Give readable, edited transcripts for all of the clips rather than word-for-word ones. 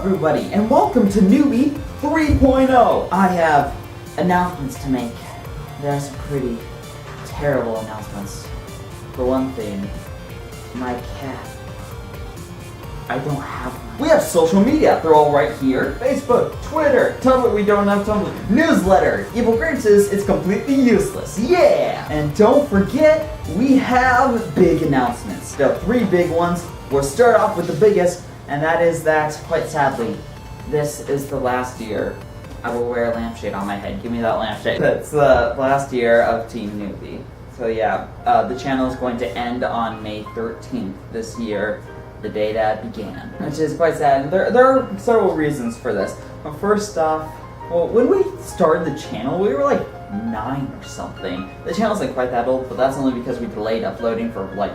everybody, and welcome to nEwBie 3.0. I have announcements to make. There are some pretty terrible announcements. For one thing, my cat. I don't have one. We have social media. They're all right here. Facebook, Twitter, Tumblr. We don't have Tumblr. Newsletter. Evilgrapez. It's completely useless. Yeah! And don't forget, we have big announcements. There are 3 big ones. We'll start off with the biggest, and that is that, quite sadly, this is the last year I will wear a lampshade on my head. Give me that lampshade. That's the last year of tEaM. So yeah, the channel is going to end on May 13th this year, the day that began, which is quite sad. And there are several reasons for this. But first off, well, when we started the channel, we were like 9 or something. The channel's like quite that old, but that's only because we delayed uploading for like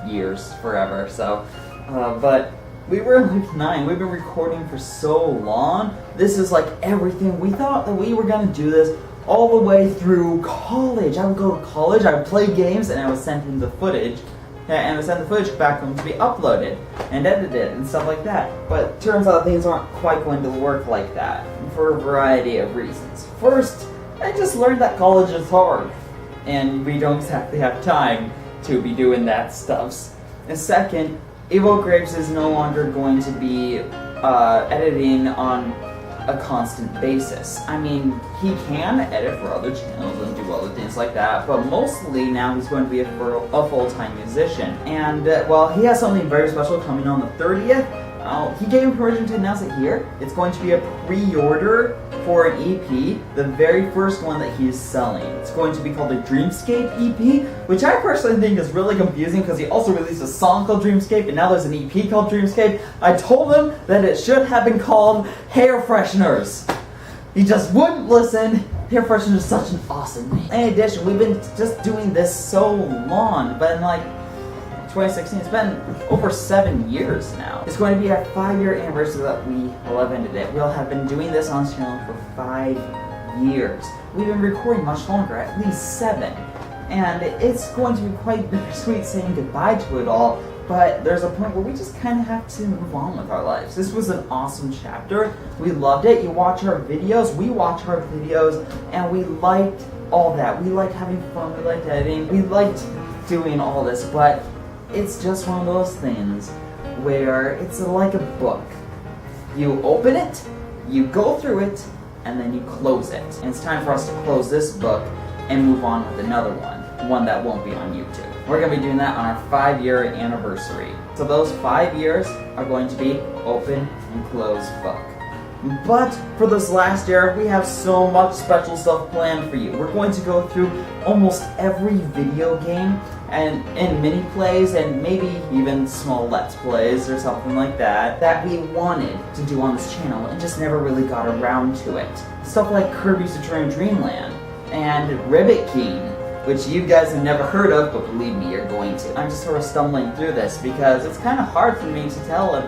years, forever. So, but we were like 9. We've been recording for so long. This is like everything. We thought that we were gonna do this all the way through college. I would go to college, I would play games, and I would send him the footage. And I would send the footage back home to be uploaded and edited and stuff like that. But turns out things aren't quite going to work like that for a variety of reasons. First, I just learned that college is hard, and we don't exactly have time to be doing that stuff. And second, Evilgrapez is no longer going to be editing on a constant basis. I mean, he can edit for other channels and do other things like that, but mostly now he's going to be a full-time musician. And, well, he has something very special coming on the 30th. He gave me permission to announce it here. It's going to be a pre-order for an EP, the very first one that he's selling. It's going to be called the Dreamscape EP, which I personally think is really confusing because he also released a song called Dreamscape, and now there's an EP called Dreamscape. I told him that it should have been called Hair Fresheners. He just wouldn't listen. Hair Freshener is such an awesome name. In addition, we've been just doing this so long, but in like 2016, it's been over 7 years now. It's going to be our 5-year anniversary that we will have ended it. We'll have been doing this on this channel for 5 years. We've been recording much longer, at least 7. And it's going to be quite bittersweet saying goodbye to it all, but there's a point where we just kind of have to move on with our lives. This was an awesome chapter. We loved it. You watch our videos, we watch our videos, and we liked all that. We liked having fun, we liked editing, we liked doing all this, but it's just one of those things where it's like a book. You open it, you go through it, and then you close it. And it's time for us to close this book and move on with another one that won't be on YouTube. We're going to be doing that on our 5-year anniversary. So those 5 years are going to be open and closed book. But for this last year, we have so much special stuff planned for you. We're going to go through almost every video game and mini plays and maybe even small let's plays or something like that we wanted to do on this channel and just never really got around to it. Stuff like Kirby's Return to Dreamland and Ribbit King, which you guys have never heard of, but believe me, you're going to. I'm just sort of stumbling through this because it's kind of hard for me to tell if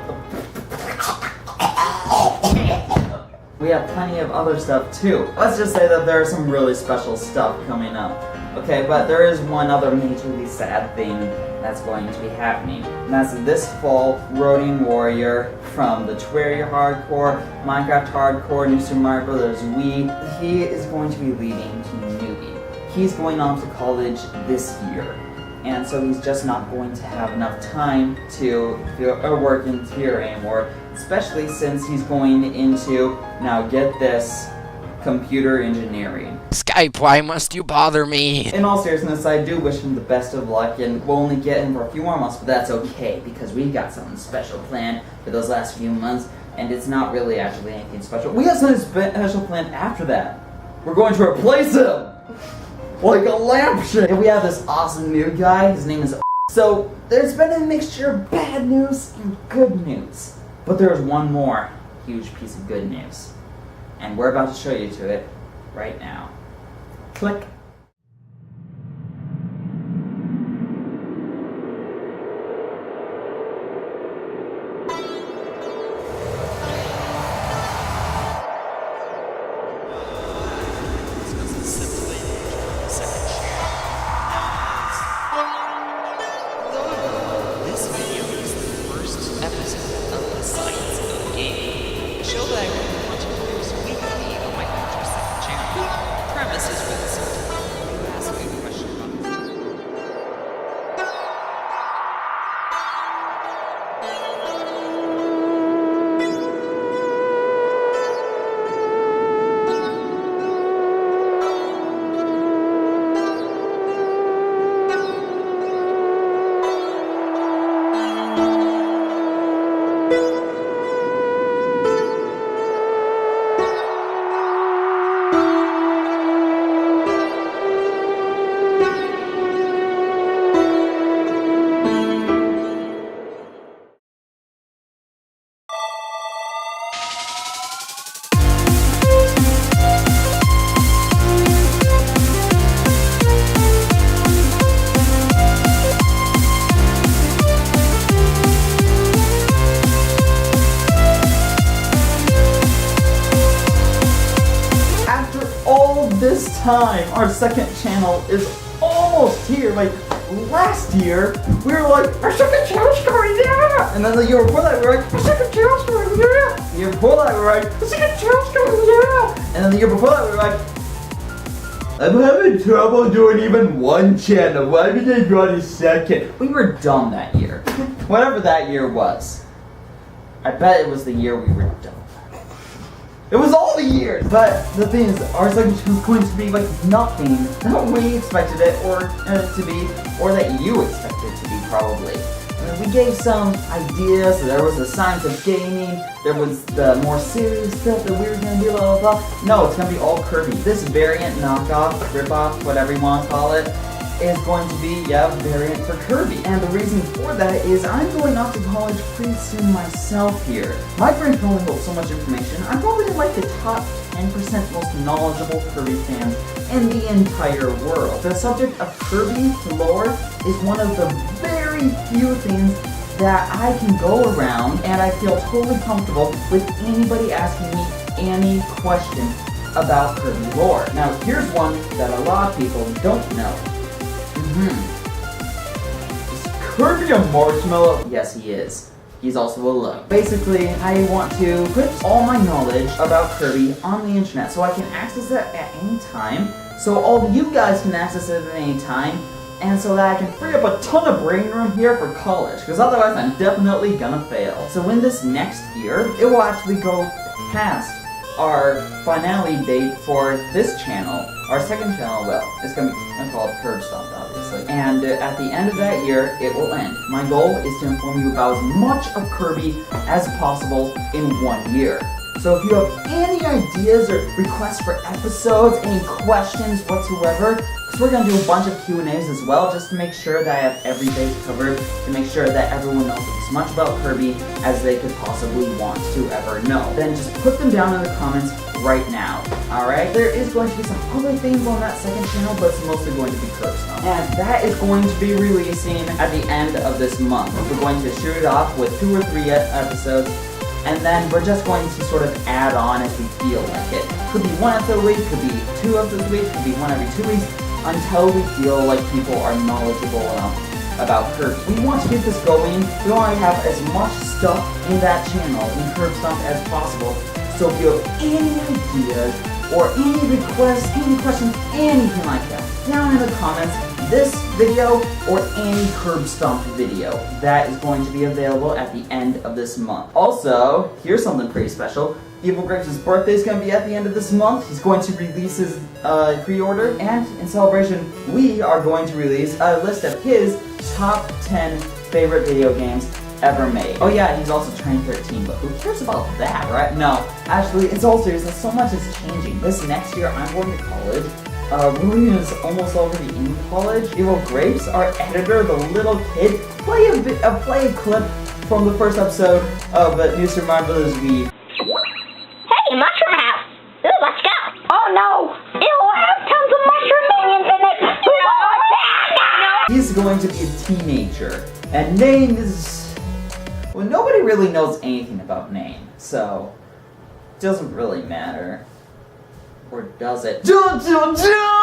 we have plenty of other stuff too. Let's just say that there's some really special stuff coming up. Okay, but there is one other majorly sad thing that's going to be happening. And that's this fall, Roading Warrior from the tHe Hardcore, Minecraft Hardcore, New Super Mario Bros. Wii. He is going to be leading tEaM. He's going on to college this year. And so he's just not going to have enough time to work in theory anymore, especially since he's going into, now get this, computer engineering. Skype, why must you bother me? In all seriousness, I do wish him the best of luck, and we'll only get him for a few more months, but that's okay, because we got something special planned for those last few months, and it's not really actually anything special. We have something special planned after that. We're going to replace him! Like a lampshade! And we have this awesome new guy, his name is So, there's been a mixture of bad news and good news. But there's one more huge piece of good news. And we're about to show you to it right now. Click. This video is the first episode of the Science of Game. time. Our second channel is almost here. Like last year, we were like, our second channel's coming, yeah! And then the year before that, we were like, our second channel's coming, yeah! The year before that, we were like, the second channel's coming, yeah! And then the year before that, we were like, I'm having trouble doing even one channel. Why did I go to second? We were dumb that year. Whatever that year was. I bet it was the year we were dumb. It was all the years! But the thing is, our second channel is going to be like nothing that we expected it to be, or that you expected it to be, probably. We gave some ideas. So there was the science of gaming, there was the more serious stuff that we were going to do, blah, blah, blah. No, it's going to be all Kirby. This variant, knockoff, ripoff, whatever you want to call it, is going to be, variant for Kirby. And the reason for that is I'm going off to college pretty soon myself here. My brain can only hold so much information. I'm probably like the top 10% most knowledgeable Kirby fans in the entire world. The subject of Kirby lore is one of the very few things that I can go around and I feel totally comfortable with anybody asking me any question about Kirby lore. Now here's one that a lot of people don't know. Is Kirby a marshmallow? Yes, he is. He's also alone. Basically, I want to put all my knowledge about Kirby on the internet so I can access it at any time, so all of you guys can access it at any time, and so that I can free up a ton of brain room here for college, because otherwise I'm definitely gonna fail. So in this next year, it will actually go past our finale date for this channel. Our second channel, well, it's gonna be called Curb Stomped, obviously. And at the end of that year, it will end. My goal is to inform you about as much of Kirby as possible in 1 year. So if you have any ideas or requests for episodes, any questions whatsoever, because we're going to do a bunch of Q&As as well, just to make sure that I have every base covered, to make sure that everyone knows as much about Kirby as they could possibly want to ever know. Then just put them down in the comments right now, alright? There is going to be some other things on that second channel, but it's mostly going to be Curb Stomp. And that is going to be releasing at the end of this month. We're going to shoot it off with 2 or 3 episodes, and then we're just going to sort of add on as we feel like it. Could be 1 episode a week, could be 2 episodes a week, could be 1 every 2 weeks, until we feel like people are knowledgeable enough about Kirby. We want to get this going. We want to have as much stuff in that channel, in Curb Stomp, as possible. So if you have any ideas, or any requests, any questions, anything like that, down in the comments, this video, or any Curb Stomp video, that is going to be available at the end of this month. Also, here's something pretty special. Evilgrapez' birthday is going to be at the end of this month. He's going to release his pre-order, and in celebration, we are going to release a list of his top 10 favorite video games ever made. Oh yeah, he's also turning 13, but who cares about that, right? No, actually, it's all serious, and so much is changing. This next year, I'm going to college. William is almost already in college. Evilgrapez, our editor, the little kid, play a clip from the first episode of Mr. Marvelous V. Hey, Mushroom House! Ooh, let's go! Oh no! It'll have tons of mushroom minions in it! No! He's going to be a teenager, and name is... well, nobody really knows anything about name, so... it doesn't really matter. Or does it? Dun, dun, dun!